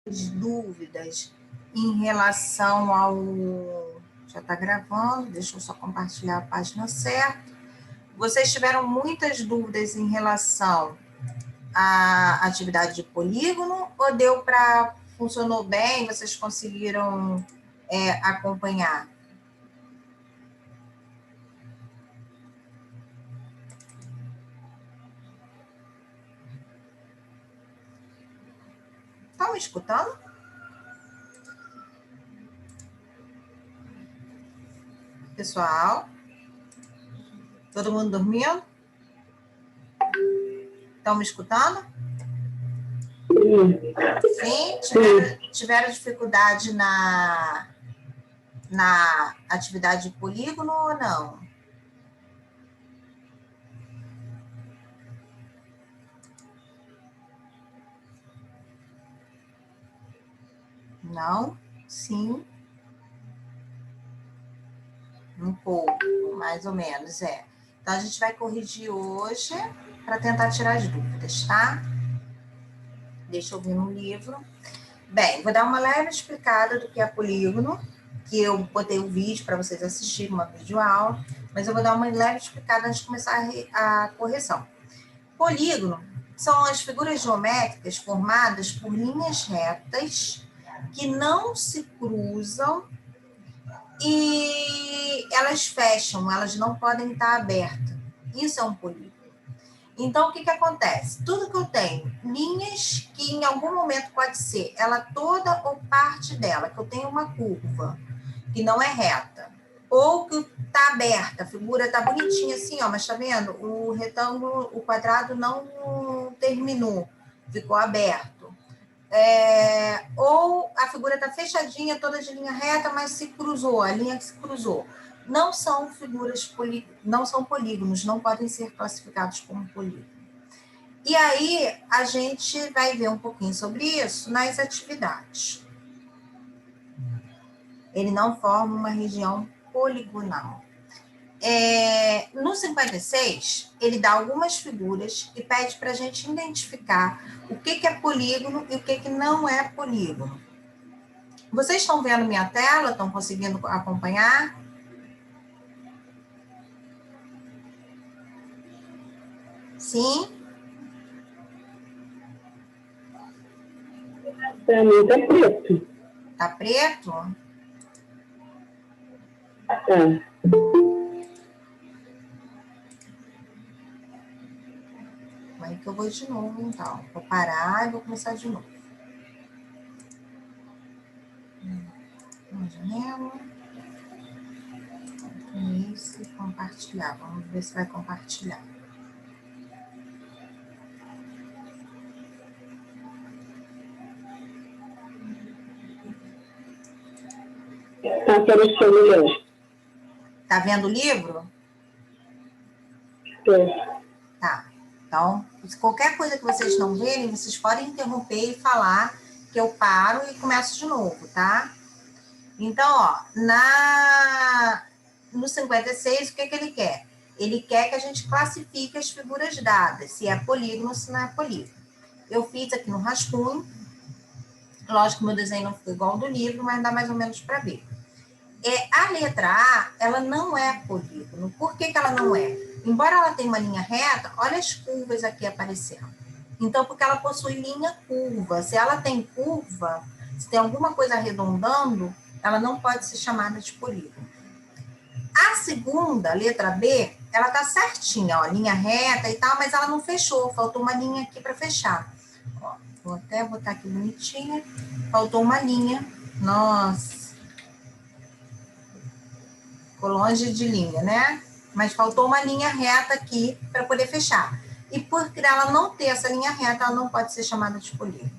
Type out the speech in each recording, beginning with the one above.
dúvidas em relação ao... Já está gravando, deixa eu só compartilhar a página certa. Vocês tiveram muitas dúvidas em relação à atividade de polígono ou deu para... funcionou bem, vocês conseguiram acompanhar? Estão me escutando? Pessoal? Todo mundo dormindo? Estão me escutando? Sim? Tiveram dificuldade na atividade de polígono ou não? Não? Sim? Um pouco, mais ou menos, Então, a gente vai corrigir hoje para tentar tirar as dúvidas, tá? Deixa eu ver no livro. Bem, vou dar uma leve explicada do que é polígono, que eu botei o vídeo para vocês assistirem, uma videoaula, mas eu vou dar uma leve explicada antes de começar a correção. Polígono são as figuras geométricas formadas por linhas retas que não se cruzam e elas fecham, elas não podem estar abertas. Isso é um polígono. Então, o que acontece? Tudo que eu tenho, linhas que em algum momento pode ser ela toda ou parte dela, que eu tenho uma curva que não é reta, ou que está aberta, a figura está bonitinha assim, ó, mas tá vendo? O retângulo, o quadrado não terminou, ficou aberto. Ou a figura está fechadinha, toda de linha reta, mas se cruzou, a linha que se cruzou. Não são figuras, não são polígonos, não podem ser classificados como polígono. E aí, a gente vai ver um pouquinho sobre isso nas atividades. Ele não forma uma região poligonal. No 56, ele dá algumas figuras e pede para a gente identificar o que é polígono e o que não é polígono. Vocês estão vendo minha tela? Estão conseguindo acompanhar? Sim? Para mim tá preto. Tá preto? Aí que eu vou de novo, então. Vou parar e vou começar de novo. Uma janela. Isso, e compartilhar. Vamos ver se vai compartilhar. Tá aparecendo. Tá vendo o livro? Tá. Então, se qualquer coisa que vocês não verem, vocês podem interromper e falar que eu paro e começo de novo, tá? Então, ó, no 56, o que ele quer? Ele quer que a gente classifique as figuras dadas, se é polígono ou se não é polígono. Eu fiz aqui no rascunho. Lógico que meu desenho não ficou igual ao do livro, mas dá mais ou menos para ver. A letra A, ela não é polígono. Por que ela não é? Embora ela tenha uma linha reta, olha as curvas aqui aparecendo. Então, porque ela possui linha curva. Se ela tem curva, se tem alguma coisa arredondando, ela não pode ser chamada de polígono. A segunda, letra B, ela tá certinha, ó, linha reta e tal, mas ela não fechou, faltou uma linha aqui para fechar. Ó, vou até botar aqui bonitinha. Faltou uma linha. Nossa. Ficou longe de linha, né? Mas faltou uma linha reta aqui para poder fechar. E por ela não ter essa linha reta, ela não pode ser chamada de polígono.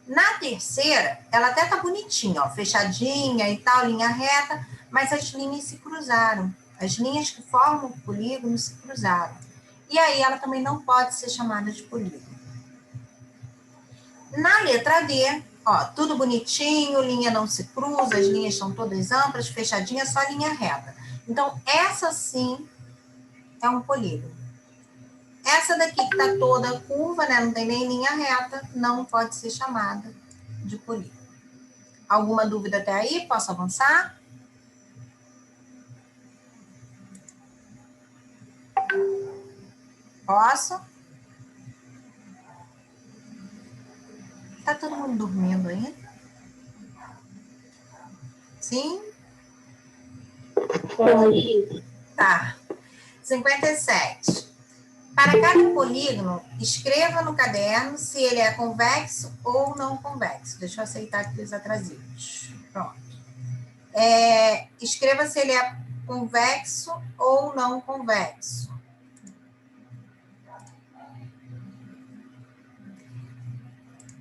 Na terceira, ela até tá bonitinha, ó, fechadinha e tal, linha reta, mas as linhas se cruzaram. As linhas que formam o polígono se cruzaram. E aí ela também não pode ser chamada de polígono. Na letra D, ó, tudo bonitinho, linha não se cruza, as linhas são todas amplas, fechadinhas, só linha reta. Então, essa sim é um polígono. Essa daqui que tá toda curva, né, não tem nem linha reta, não pode ser chamada de polígono. Alguma dúvida até aí? Posso avançar? Posso? Tá todo mundo dormindo ainda? Sim? Pode. Tá. 57. Para cada polígono, escreva no caderno se ele é convexo ou não convexo. Deixa eu aceitar aqui os atrasinhos. Pronto. Escreva se ele é convexo ou não convexo.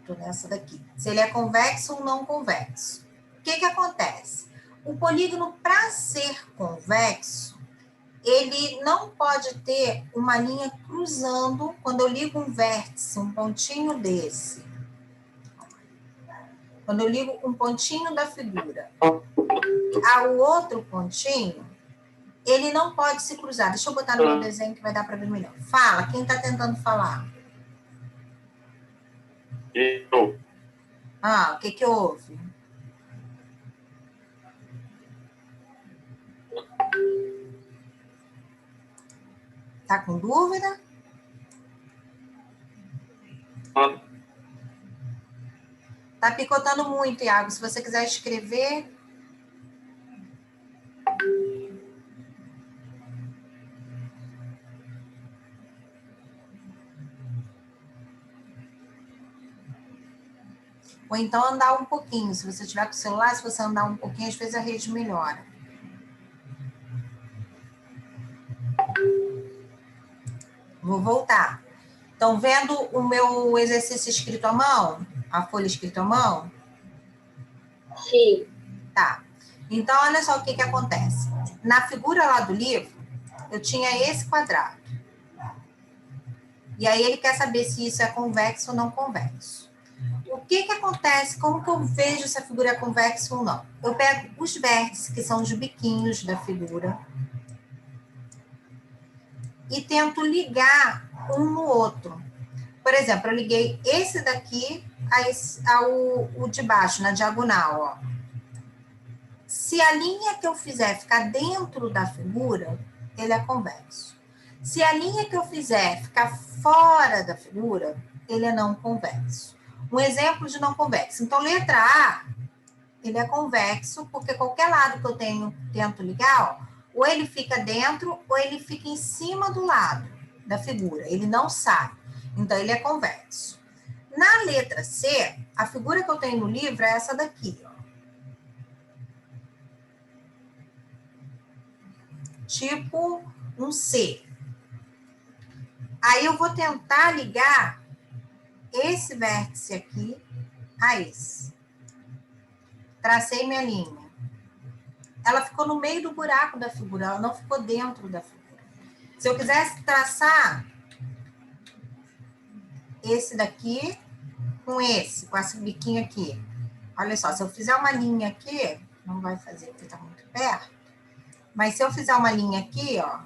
Estou nessa daqui. Se ele é convexo ou não convexo. O que acontece? O polígono, para ser convexo, ele não pode ter uma linha cruzando, quando eu ligo um vértice, um pontinho desse. Quando eu ligo um pontinho da figura ao outro pontinho, ele não pode se cruzar. Deixa eu botar no meu desenho que vai dar para ver melhor. Fala, quem está tentando falar? Eu. O que houve? Tá com dúvida? Tá picotando muito, Iago. Se você quiser escrever... Ou então andar um pouquinho. Se você tiver com o celular, se você andar um pouquinho, às vezes a rede melhora. Vou voltar. Estão vendo o meu exercício escrito à mão? A folha escrita à mão? Sim. Tá. Então, olha só o que acontece. Na figura lá do livro, eu tinha esse quadrado. E aí ele quer saber se isso é convexo ou não convexo. O que acontece? Como que eu vejo se a figura é convexa ou não? Eu pego os vértices, que são os biquinhos da figura, e tento ligar um no outro. Por exemplo, eu liguei esse daqui ao de baixo, na diagonal, ó. Se a linha que eu fizer ficar dentro da figura, ele é convexo. Se a linha que eu fizer ficar fora da figura, ele é não convexo. Um exemplo de não convexo. Então, letra A, ele é convexo, porque qualquer lado que eu tento ligar, ó, ou ele fica dentro, ou ele fica em cima do lado da figura. Ele não sai. Então, ele é convexo. Na letra C, a figura que eu tenho no livro é essa daqui, ó. Tipo um C. Aí eu vou tentar ligar esse vértice aqui a esse. Tracei minha linha. Ela ficou no meio do buraco da figura, ela não ficou dentro da figura. Se eu quisesse traçar esse daqui com esse biquinho aqui. Olha só, se eu fizer uma linha aqui, não vai fazer porque está muito perto, mas se eu fizer uma linha aqui, ó,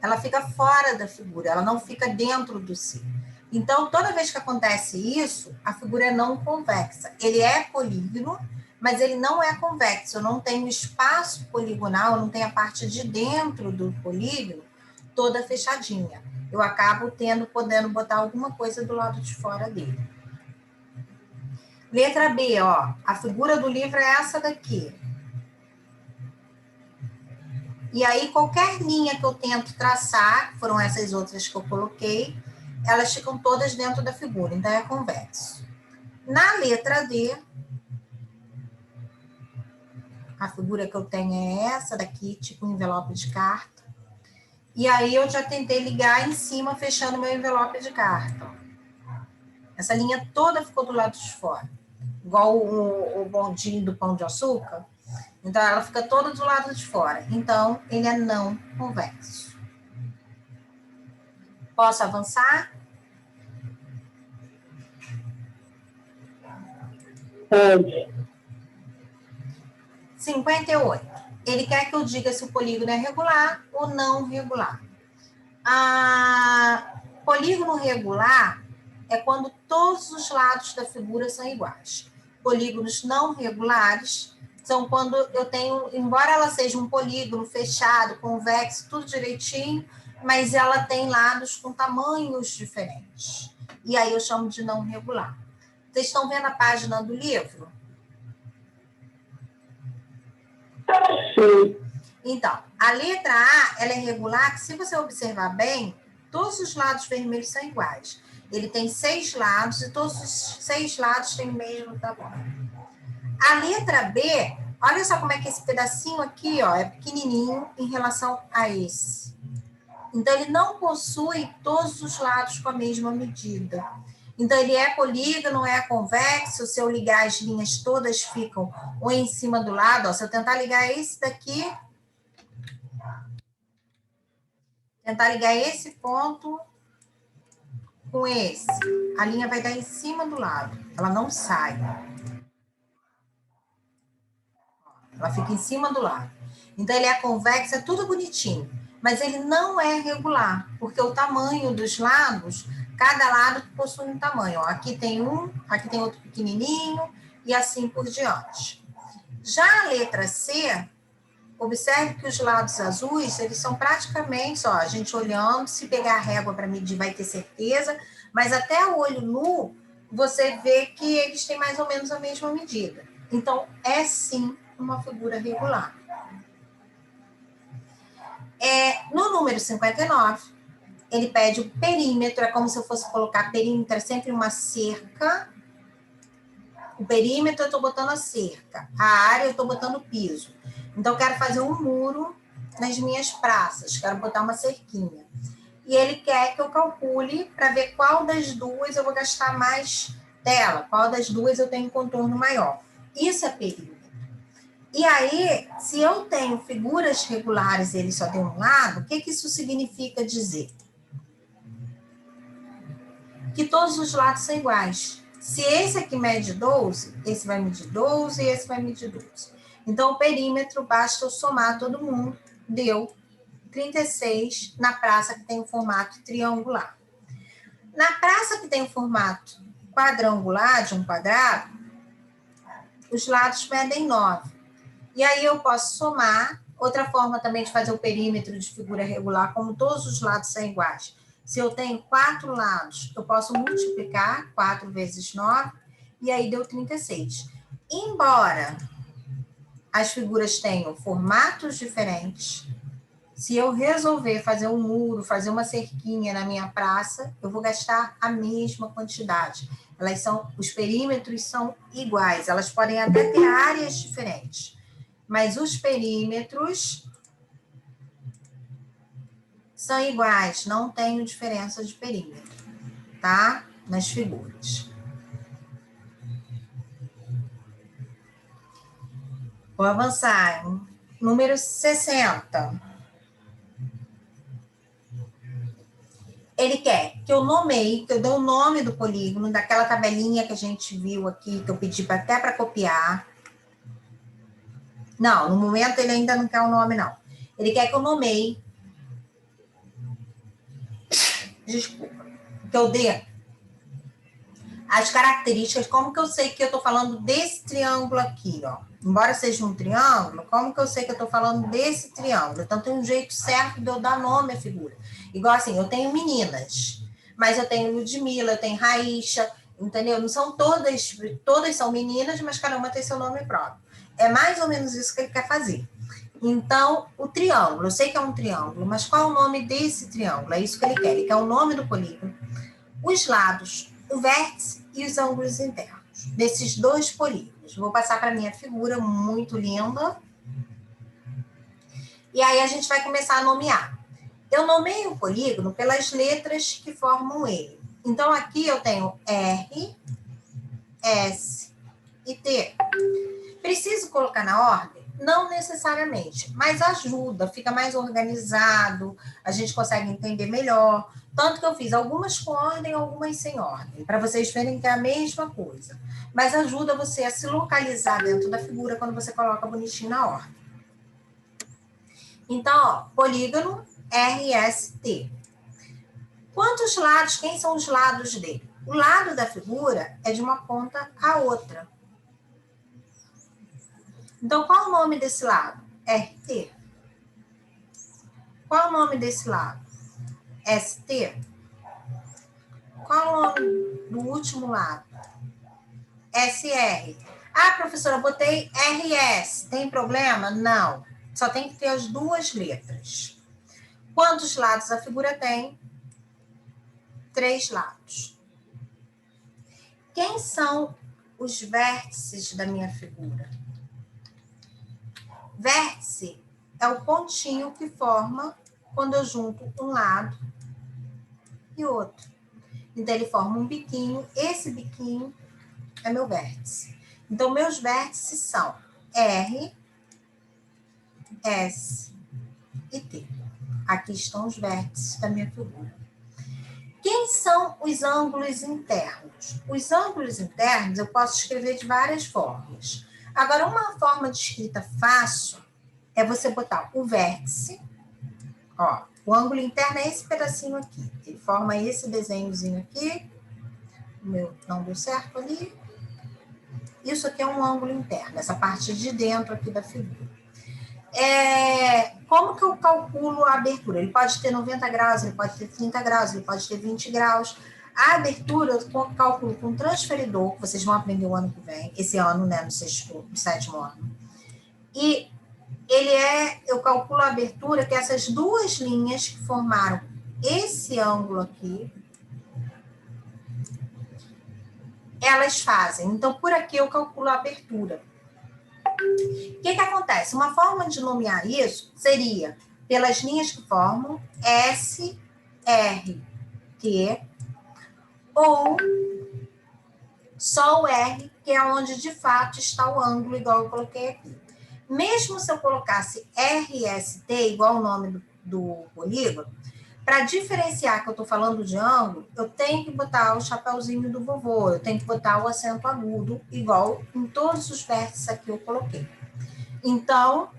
ela fica fora da figura, ela não fica dentro do C. Então, toda vez que acontece isso, a figura é não convexa. Ele é polígono, mas ele não é convexo. Eu não tenho espaço poligonal, eu não tenho a parte de dentro do polígono toda fechadinha. Eu acabo podendo botar alguma coisa do lado de fora dele. Letra B, ó. A figura do livro é essa daqui. E aí, qualquer linha que eu tento traçar, foram essas outras que eu coloquei, elas ficam todas dentro da figura, então é convexo. Na letra D, a figura que eu tenho é essa daqui, tipo um envelope de carta. E aí eu já tentei ligar em cima, fechando meu envelope de carta. Essa linha toda ficou do lado de fora. Igual o bondinho do pão de açúcar. Então, ela fica toda do lado de fora. Então, ele é não convexo. Posso avançar? Pode. 58. Ele quer que eu diga se o polígono é regular ou não regular. Polígono regular é quando todos os lados da figura são iguais. polígonos não regulares são quando eu tenho, embora ela seja um polígono fechado, convexo, tudo direitinho, mas ela tem lados com tamanhos diferentes. E aí eu chamo de não regular. Vocês estão vendo a página do livro? Sim. Então, a letra A, ela é regular, que se você observar bem, todos os lados vermelhos são iguais. Ele tem 6 lados e todos os 6 lados têm o mesmo tamanho. A letra B, olha só como é que esse pedacinho aqui, ó, é pequenininho em relação a esse. Então, ele não possui todos os lados com a mesma medida. Então, ele é polígono, é convexo. Se eu ligar as linhas todas, ficam ou em cima do lado. Ó, se eu tentar ligar esse daqui, tentar ligar esse ponto com esse, a linha vai dar em cima do lado. Ela não sai. Ela fica em cima do lado. Então, ele é convexo, é tudo bonitinho. Mas ele não é regular, porque o tamanho dos lados, cada lado possui um tamanho. Ó, aqui tem um, aqui tem outro pequenininho, e assim por diante. Já a letra C, observe que os lados azuis, eles são praticamente, ó, a gente olhando, se pegar a régua para medir vai ter certeza, mas até o olho nu, você vê que eles têm mais ou menos a mesma medida. Então, é sim uma figura regular. No número 59, ele pede o perímetro, é como se eu fosse colocar perímetro, é sempre uma cerca. O perímetro eu estou botando a cerca, a área eu estou botando o piso. Então, eu quero fazer um muro nas minhas praças, quero botar uma cerquinha. E ele quer que eu calcule para ver qual das duas eu vou gastar mais tela, qual das duas eu tenho contorno maior. Isso é perímetro. E aí, se eu tenho figuras regulares e ele só tem um lado, o que isso significa dizer? Que todos os lados são iguais. Se esse aqui mede 12, esse vai medir 12 e esse vai medir 12. Então, o perímetro, basta eu somar todo mundo, deu 36 na praça que tem o formato triangular. Na praça que tem o formato quadrangular, de um quadrado, os lados medem 9. E aí eu posso somar. Outra forma também de fazer o perímetro de figura regular, como todos os lados são iguais. Se eu tenho 4 lados, eu posso multiplicar 4 vezes 9, e aí deu 36. Embora as figuras tenham formatos diferentes, se eu resolver fazer um muro, fazer uma cerquinha na minha praça, eu vou gastar a mesma quantidade. Os perímetros são iguais, elas podem até ter áreas diferentes, mas os perímetros são iguais, não tenho diferença de perímetro, tá? Nas figuras. Vou avançar. Número 60. Ele quer que eu nomeie, que eu dê o nome do polígono, daquela tabelinha que a gente viu aqui, que eu pedi até para copiar. Não, no momento ele ainda não quer o nome, não. Ele quer que eu nomeie. Desculpa. Que eu dê as características, como que eu sei que eu estou falando desse triângulo aqui, ó. Embora seja um triângulo, como que eu sei que eu estou falando desse triângulo? Então, tem um jeito certo de eu dar nome à figura. Igual assim, eu tenho meninas, mas eu tenho Ludmila, eu tenho Raícha, entendeu? Não são todas são meninas, mas cada uma tem seu nome próprio. É mais ou menos isso que ele quer fazer. Então, o triângulo, eu sei que é um triângulo, mas qual é o nome desse triângulo? É isso que ele quer. Ele quer o nome do polígono, os lados, o vértice e os ângulos internos desses dois polígonos. Vou passar para a minha figura muito linda. E aí a gente vai começar a nomear. Eu nomeio o polígono pelas letras que formam ele. Então, aqui eu tenho R, S e T. Preciso colocar na ordem? Não necessariamente, mas ajuda, fica mais organizado, a gente consegue entender melhor. Tanto que eu fiz algumas com ordem, algumas sem ordem, para vocês verem que é a mesma coisa. Mas ajuda você a se localizar dentro da figura quando você coloca bonitinho na ordem. Então, ó, polígono RST. Quantos lados? Quem são os lados dele? O lado da figura é de uma ponta à outra. Então, qual é o nome desse lado? RT. Qual é o nome desse lado? ST. Qual é o nome do último lado? SR. Ah, professora, eu botei RS. Tem problema? Não. Só tem que ter as duas letras. Quantos lados a figura tem? 3 lados. Quem são os vértices da minha figura? Vértice é o pontinho que forma quando eu junto um lado e outro. Então, ele forma um biquinho. Esse biquinho é meu vértice. Então, meus vértices são R, S e T. Aqui estão os vértices da minha figura. Quem são os ângulos internos? Os ângulos internos eu posso escrever de várias formas. Agora, uma forma de escrita fácil é você botar o vértice. Ó, o ângulo interno é esse pedacinho aqui. Ele forma esse desenhozinho aqui. O meu não deu certo ali. Isso aqui é um ângulo interno, essa parte de dentro aqui da figura. Como que eu calculo a abertura? Ele pode ter 90 graus, ele pode ter 30 graus, ele pode ter 20 graus. A abertura eu calculo com transferidor, que vocês vão aprender o ano que vem, esse ano, né, no 7º ano. E eu calculo a abertura que essas duas linhas que formaram esse ângulo aqui, elas fazem. Então, por aqui eu calculo a abertura. O que acontece? Uma forma de nomear isso seria pelas linhas que formam S, R, T, ou só o R, que é onde de fato está o ângulo, igual eu coloquei aqui. Mesmo se eu colocasse RST, igual o nome do polígono, para diferenciar que eu estou falando de ângulo, eu tenho que botar o chapéuzinho do vovô, eu tenho que botar o acento agudo, igual em todos os vértices aqui eu coloquei. Então,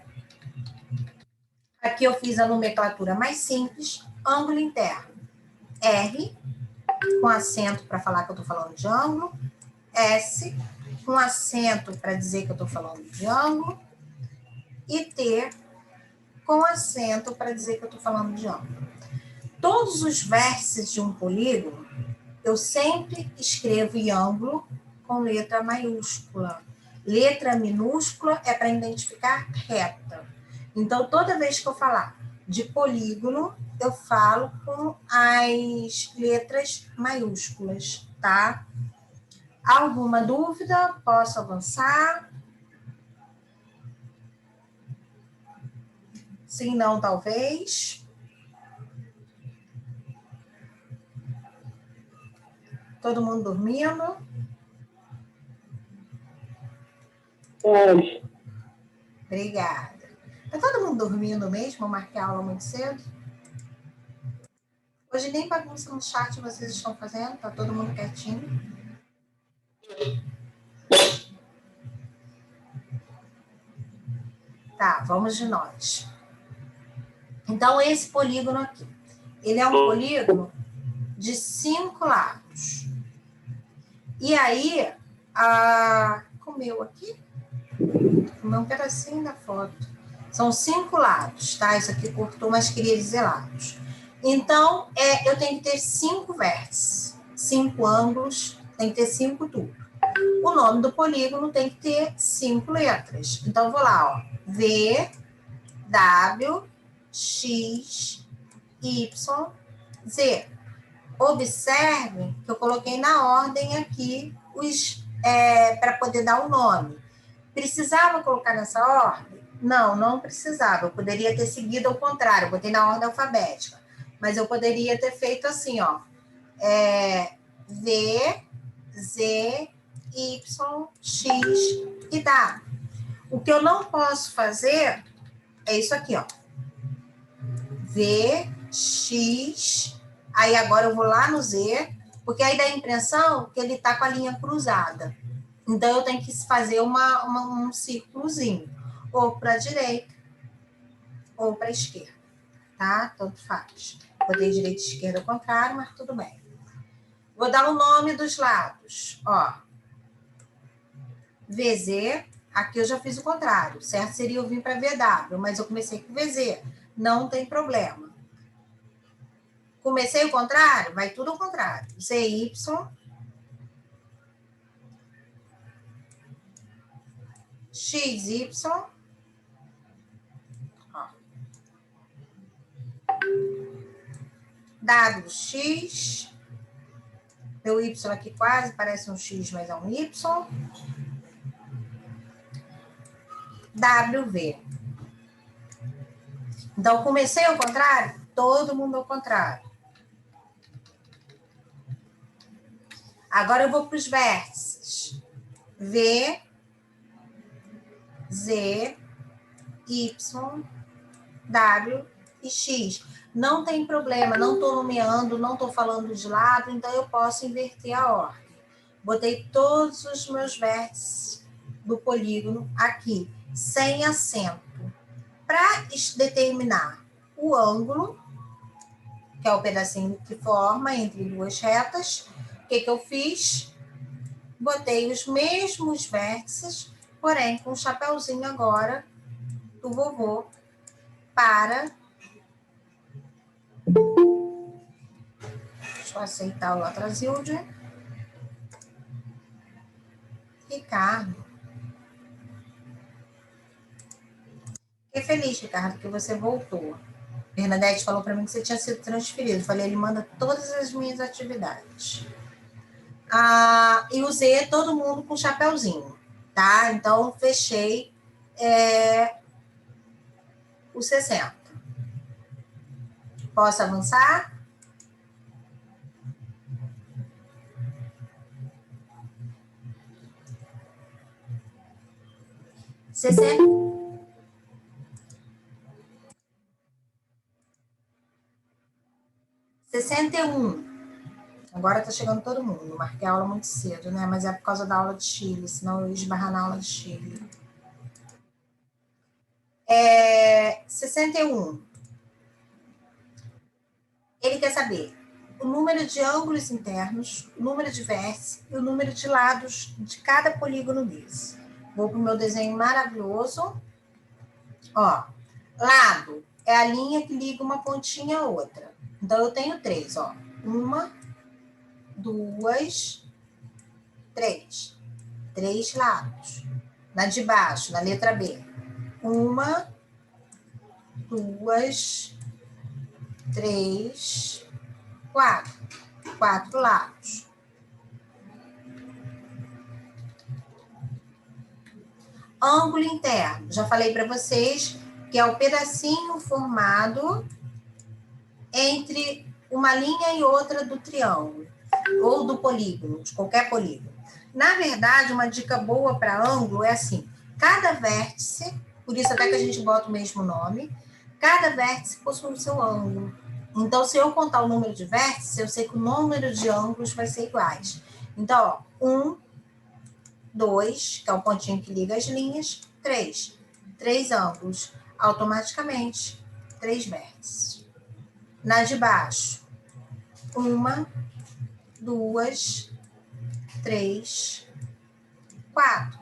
aqui eu fiz a nomenclatura mais simples, ângulo interno. R, com acento para falar que eu estou falando de ângulo. S, com acento para dizer que eu estou falando de ângulo. E T, com acento para dizer que eu estou falando de ângulo. Todos os vértices de um polígono, eu sempre escrevo em ângulo com letra maiúscula. Letra minúscula é para identificar reta. Então, toda vez que eu falar de polígono, eu falo com as letras maiúsculas, tá? Alguma dúvida? Posso avançar? Sim, não, talvez. Todo mundo dormindo? Obrigada. Tá todo mundo dormindo mesmo? Eu marquei a aula muito cedo? Hoje nem bagunça no chat vocês estão fazendo? Tá todo mundo quietinho? Tá, vamos de nós. Então, esse polígono aqui, ele é um polígono de 5 lados. E aí, comeu aqui? Comeu um pedacinho da foto. São 5 lados, tá? Isso aqui cortou, mas queria dizer lados. Então, eu tenho que ter 5 vértices, 5 ângulos, tem que ter 5 tudo. O nome do polígono tem que ter 5 letras. Então, eu vou lá, ó. V, W, X, Y, Z. Observe que eu coloquei na ordem aqui para poder dar o nome. Precisava colocar nessa ordem? Não, não precisava. Eu poderia ter seguido ao contrário, eu botei na ordem alfabética. Mas eu poderia ter feito assim, ó. V, Z, Y, X e dá. O que eu não posso fazer é isso aqui, ó. V, X, aí agora eu vou lá no Z, porque aí dá a impressão que ele tá com a linha cruzada. Então, eu tenho que fazer um círculozinho, ou para a direita, ou para a esquerda, tá? Tanto faz. Botei direita e esquerda ao contrário, mas tudo bem. Vou dar o nome dos lados, ó. VZ, Aqui eu já fiz o contrário. Certo seria eu vir para VW, mas eu comecei com VZ. Não tem problema. Comecei o contrário? Vai tudo ao contrário. ZY. XY. Ó. WX. Meu Y aqui quase parece um X, mas é um Y. WV. Então, comecei ao contrário? Todo mundo ao contrário. Agora eu vou para os vértices. V, Z, Y, W e X. Não tem problema, não estou nomeando, não estou falando de lado, então eu posso inverter a ordem. Botei todos os meus vértices do polígono aqui, sem acento. Para determinar o ângulo, que é o pedacinho que forma entre duas retas, o que eu fiz? Botei os mesmos vértices, porém com o chapéuzinho agora do vovô para... Deixa eu aceitar o Atrasilde. Ricardo. Fiquei feliz, Ricardo, que você voltou. Bernadette falou para mim que você tinha sido transferido. Eu falei, ele manda todas as minhas atividades. E o Z, todo mundo com chapéuzinho, tá? Então, fechei o 60. Posso avançar? $60. 61. Agora tá chegando todo mundo. Marquei a aula muito cedo, né? Mas é por causa da aula de Chile, senão eu ia esbarrar na aula de Chile. 61. Ele quer saber o número de ângulos internos, o número de vértices e o número de lados de cada polígono desse. Vou pro meu desenho maravilhoso. Ó, lado é a linha que liga uma pontinha a outra. Então, eu tenho 3, ó. 1, 2, 3. 3 lados. Na de baixo, na letra B. 1, 2, 3, 4. 4 lados. Ângulo interno. Já falei para vocês que é o pedacinho formado entre uma linha e outra do triângulo, ou do polígono, de qualquer polígono. Na verdade, uma dica boa para ângulo é assim, cada vértice, por isso até que a gente bota o mesmo nome, cada vértice possui o seu ângulo. Então, se eu contar o número de vértices, eu sei que o número de ângulos vai ser iguais. Então, ó, 1, 2, que é o pontinho que liga as linhas, 3. 3 ângulos, automaticamente, 3 vértices. Na de baixo, 1, 2, 3, 4.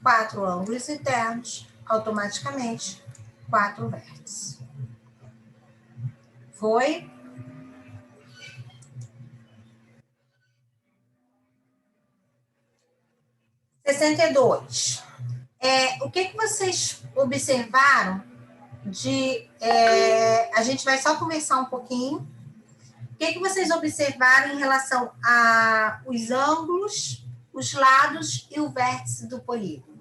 4 ângulos internos, automaticamente, 4 vértices. Foi? $62. O que vocês observaram de... a gente vai só conversar um pouquinho. O que vocês observaram em relação aos ângulos, os lados e o vértice do polígono?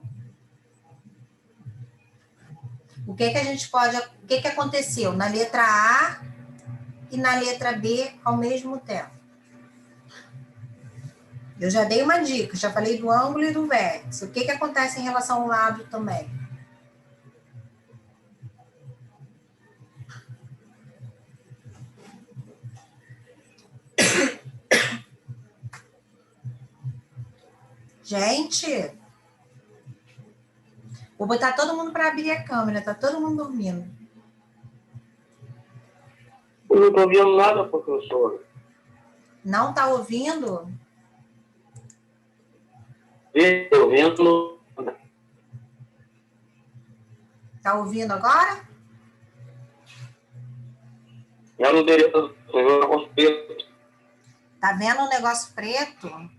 O que a gente pode... O que aconteceu na letra A e na letra B ao mesmo tempo? Eu já dei uma dica, já falei do ângulo e do vértice. O que acontece em relação ao lado também? Gente, vou botar todo mundo para abrir a câmera, tá todo mundo dormindo. Eu não estou ouvindo nada, professora. Não está ouvindo? Estou ouvindo. Tá ouvindo agora? Já não teria um negócio preto. Tá vendo o negócio preto?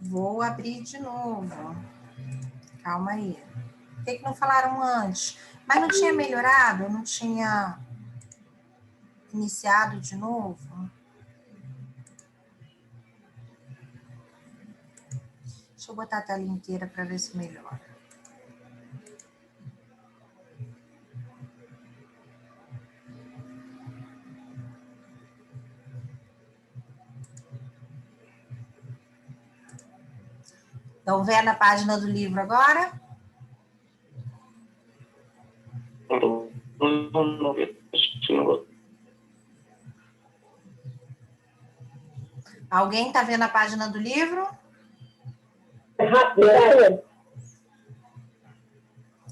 Vou abrir de novo. Calma aí. Por que não falaram antes? Mas não tinha melhorado? Não tinha iniciado de novo? Deixa eu botar a tela inteira para ver se melhora. Estão vendo a página do livro agora? Alguém está vendo a página do livro?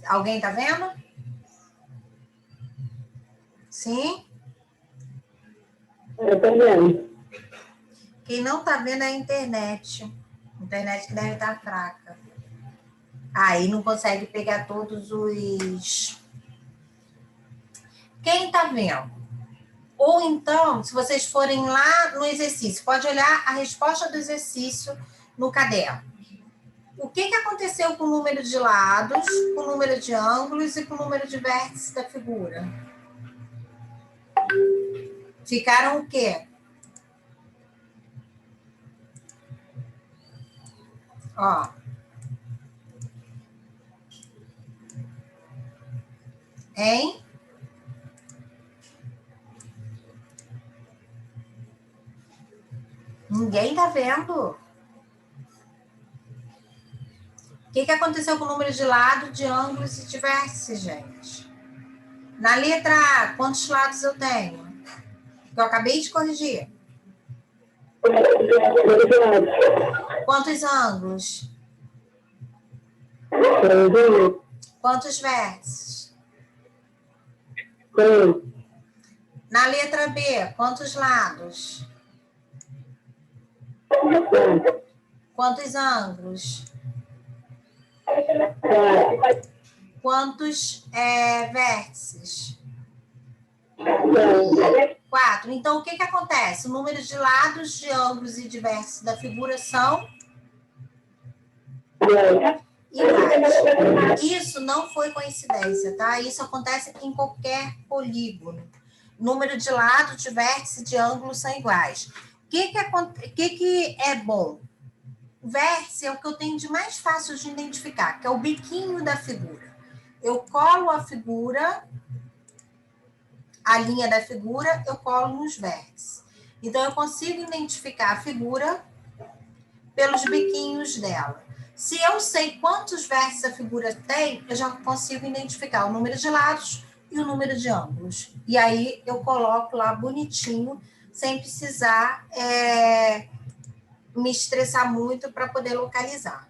Alguém está vendo? Sim? Eu tô vendo. Quem não está vendo é a internet. A internet que deve estar fraca. Aí não consegue pegar todos os... Quem está vendo? Ou então, se vocês forem lá no exercício, pode olhar a resposta do exercício no caderno. O que aconteceu com o número de lados, com o número de ângulos e com o número de vértices da figura? Ficaram o quê? Ó. Hein? Ninguém tá vendo? O que aconteceu com o número de lados, de ângulos e de vértices, gente? Na letra A, quantos lados eu tenho? Que eu acabei de corrigir. Quantos ângulos? Quantos vértices? Na letra B, quantos lados? Quantos ângulos? Quantos vértices? 4. Então, o que acontece? O número de lados, de ângulos e de vértices da figura são iguais. Isso não foi coincidência, tá? Isso acontece em qualquer polígono. Número de lados, de vértices e de ângulos são iguais. O que é bom? O vértice é o que eu tenho de mais fácil de identificar, que é o biquinho da figura. Eu colo a figura, a linha da figura, eu colo nos vértices. Então, eu consigo identificar a figura pelos biquinhos dela. Se eu sei quantos vértices a figura tem, eu já consigo identificar o número de lados e o número de ângulos. E aí, eu coloco lá bonitinho, sem precisar me estressar muito para poder localizar.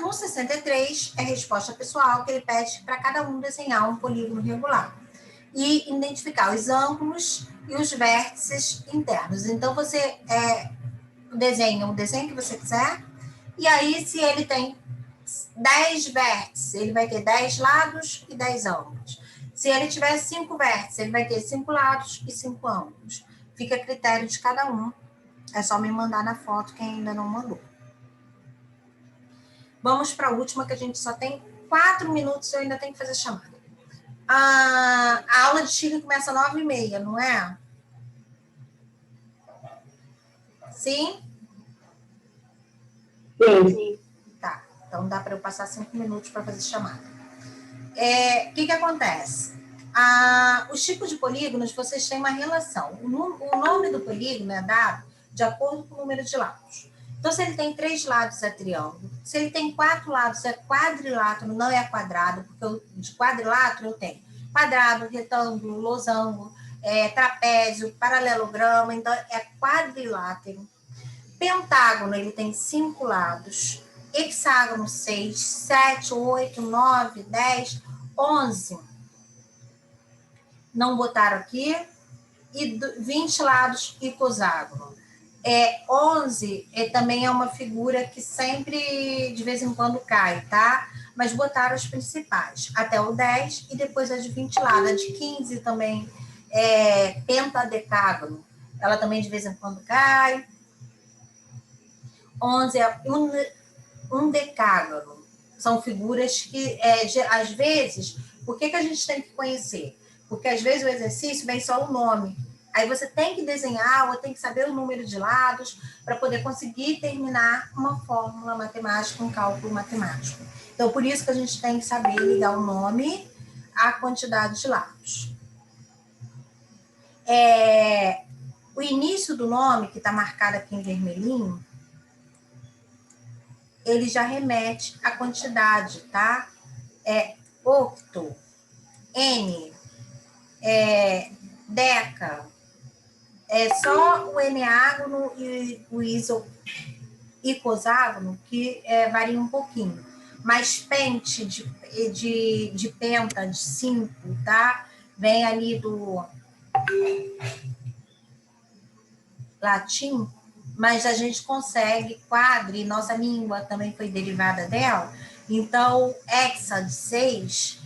No 63, é resposta pessoal, que ele pede para cada um desenhar um polígono regular e identificar os ângulos e os vértices internos. Então, você desenha o desenho que você quiser, e aí, se ele tem 10 vértices, ele vai ter 10 lados e 10 ângulos. Se ele tiver 5 vértices, ele vai ter 5 lados e 5 ângulos. Fica a critério de cada um. É só me mandar na foto quem ainda não mandou. Vamos para a última, que a gente só tem 4 minutos e eu ainda tenho que fazer chamada. A aula de Chile começa às 9h30, não é? Sim? Sim. Tá, então dá para eu passar 5 minutos para fazer chamada. O que acontece? Os tipos de polígonos, vocês têm uma relação. O nome do polígono é dado de acordo com o número de lados. Então, se ele tem 3 lados, é triângulo. Se ele tem 4 lados, é quadrilátero, não é quadrado, porque de quadrilátero eu tenho quadrado, retângulo, losango, trapézio, paralelogramo, então é quadrilátero. Pentágono, ele tem 5 lados. Hexágono, 6, 7, 8, 9, 10, 11. Não botaram aqui. E 20 lados, icoságono. 11 também é uma figura que sempre, de vez em quando, cai, tá? Mas botaram as principais. Até o 10 e depois a de 20 lados. A de 15 também é pentadecágono. Ela também, de vez em quando, cai. 11 é um decágono. São figuras que, às vezes, por que a gente tem que conhecer? Porque, às vezes, o exercício vem só o nome. Aí você tem que desenhar ou tem que saber o número de lados para poder conseguir terminar uma fórmula matemática, um cálculo matemático. Então, por isso que a gente tem que saber ligar o nome à quantidade de lados. O início do nome, que está marcado aqui em vermelhinho, ele já remete à quantidade, tá? Octo, N, deca, só o eneágono e o icoságono que varia um pouquinho. Mas pente de penta, de 5, tá? Vem ali do latim, mas a gente consegue quadri, nossa língua também foi derivada dela. Então, hexa de 6,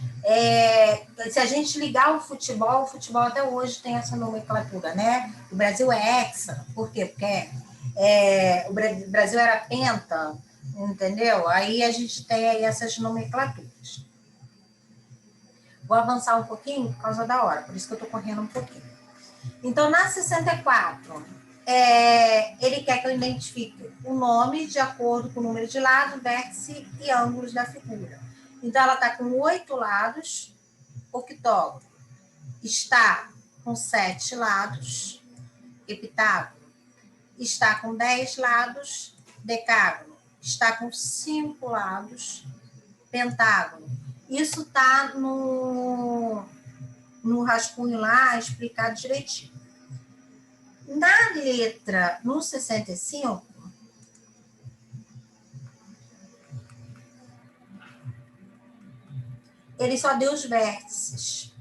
se a gente ligar o futebol até hoje tem essa nomenclatura, né? O Brasil é hexa, por quê? Porque o Brasil era penta, entendeu? Aí a gente tem aí essas nomenclaturas. Vou avançar um pouquinho por causa da hora, por isso que eu tô correndo um pouquinho. Então, na 64, ele quer que eu identifique o nome de acordo com o número de lados, vértice e ângulos da figura. Então, ela está com 8 lados, octógono. Está com 7 lados, heptágono. Está com 10 lados, decágono. Está com 5 lados, pentágono. Isso está no rascunho lá, explicado direitinho. Na letra, no 65, ele só deu os vértices.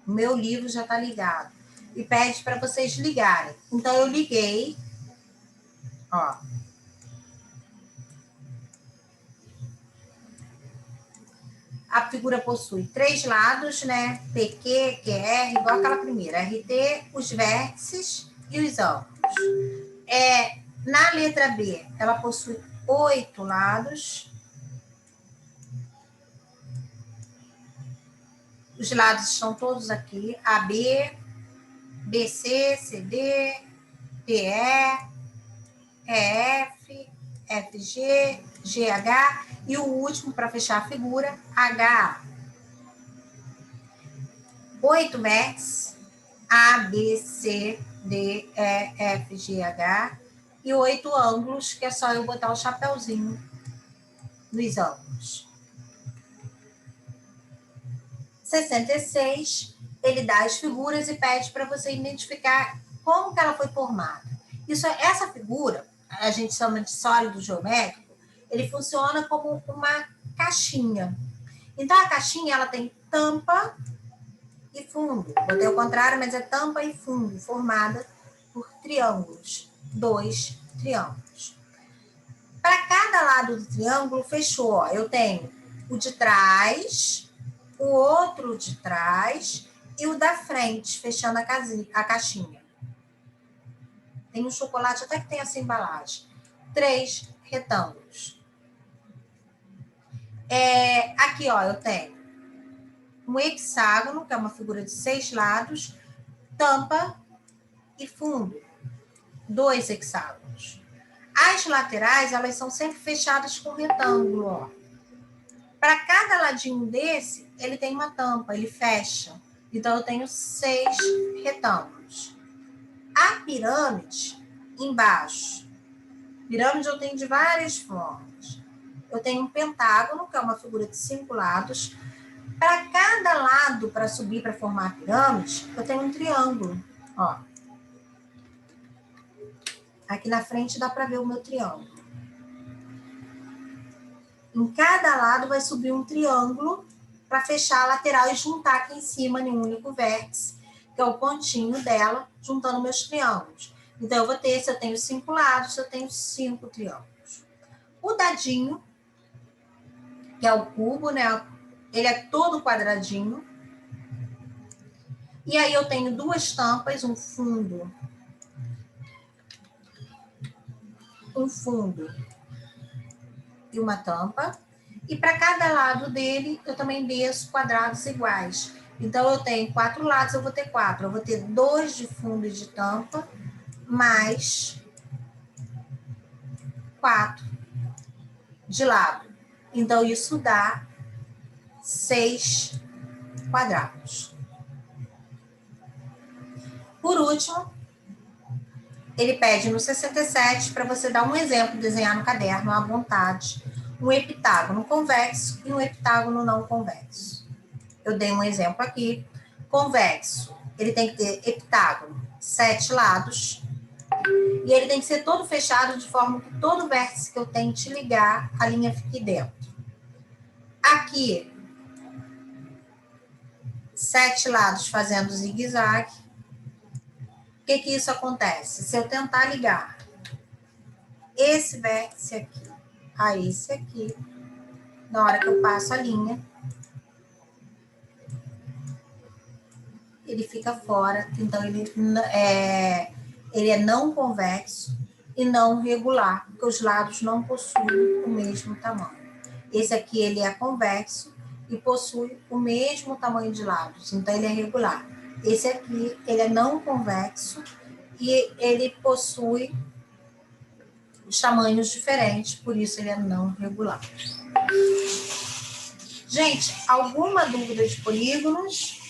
O meu livro já está ligado. E pede para vocês ligarem. Então, eu liguei. Ó. A figura possui 3 lados, né? PQ, QR, igual aquela primeira. RT, os vértices e os ângulos. Na letra B, ela possui 8 lados. Os lados estão todos aqui. AB, BC, CD, PE, EF, FG, GH e o último, para fechar a figura, HA. 8 vértices, A, B, C, D, E, F, G, H e 8 ângulos, que é só eu botar o chapéuzinho nos ângulos. 66, ele dá as figuras e pede para você identificar como que ela foi formada. Essa figura, a gente chama de sólido geométrico, ele funciona como uma caixinha. Então, a caixinha, ela tem tampa e fundo. Botei ao contrário, mas é tampa e fundo, formada por triângulos. 2 triângulos. Para cada lado do triângulo, fechou. Ó, eu tenho o de trás, o outro de trás e o da frente, fechando a caixinha. Tem um chocolate até que tem essa embalagem. 3 retângulos. Aqui, ó, eu tenho um hexágono, que é uma figura de 6 lados, tampa e fundo. 2 hexágonos. As laterais, elas são sempre fechadas com retângulo, ó. Para cada ladinho desse, ele tem uma tampa, ele fecha. Então, eu tenho 6 retângulos. A pirâmide, embaixo. Pirâmide eu tenho de várias formas. Eu tenho um pentágono, que é uma figura de 5 lados. Para cada lado, para subir, para formar a pirâmide, eu tenho um triângulo. Ó. Aqui na frente dá para ver o meu triângulo. Em cada lado vai subir um triângulo para fechar a lateral e juntar aqui em cima em um único vértice, que é o pontinho dela, juntando meus triângulos. Então, eu vou ter, se eu tenho 5 lados, eu tenho 5 triângulos. O dadinho, que é o cubo, né? Ele é todo quadradinho. E aí eu tenho duas tampas, um fundo e uma tampa. E para cada lado dele, eu também desço quadrados iguais. Então, eu tenho 4 lados, eu vou ter 4. Eu vou ter 2 de fundo e de tampa, mais 4 de lado. Então, isso dá 6 quadrados. Por último, ele pede no 67 para você dar um exemplo, desenhar no caderno à vontade, um heptágono convexo e um heptágono não convexo. Eu dei um exemplo aqui. Convexo, ele tem que ter heptágono, 7 lados, e ele tem que ser todo fechado de forma que todo vértice que eu tente ligar, a linha fique dentro. Aqui, 7 lados fazendo zigue-zague. O que que isso acontece? Se eu tentar ligar esse vértice aqui a esse aqui, na hora que eu passo a linha, ele fica fora. Então, ele é não convexo e não regular, porque os lados não possuem o mesmo tamanho. Esse aqui, ele é convexo e possui o mesmo tamanho de lados, então ele é regular. Esse aqui, ele é não convexo e ele possui os tamanhos diferentes, por isso ele é não regular. Gente, alguma dúvida de polígonos?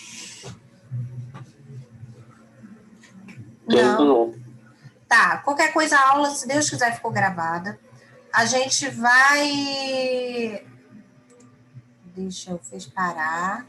Não. Tá, qualquer coisa, a aula, se Deus quiser, ficou gravada. A gente vai... Deixa eu parar.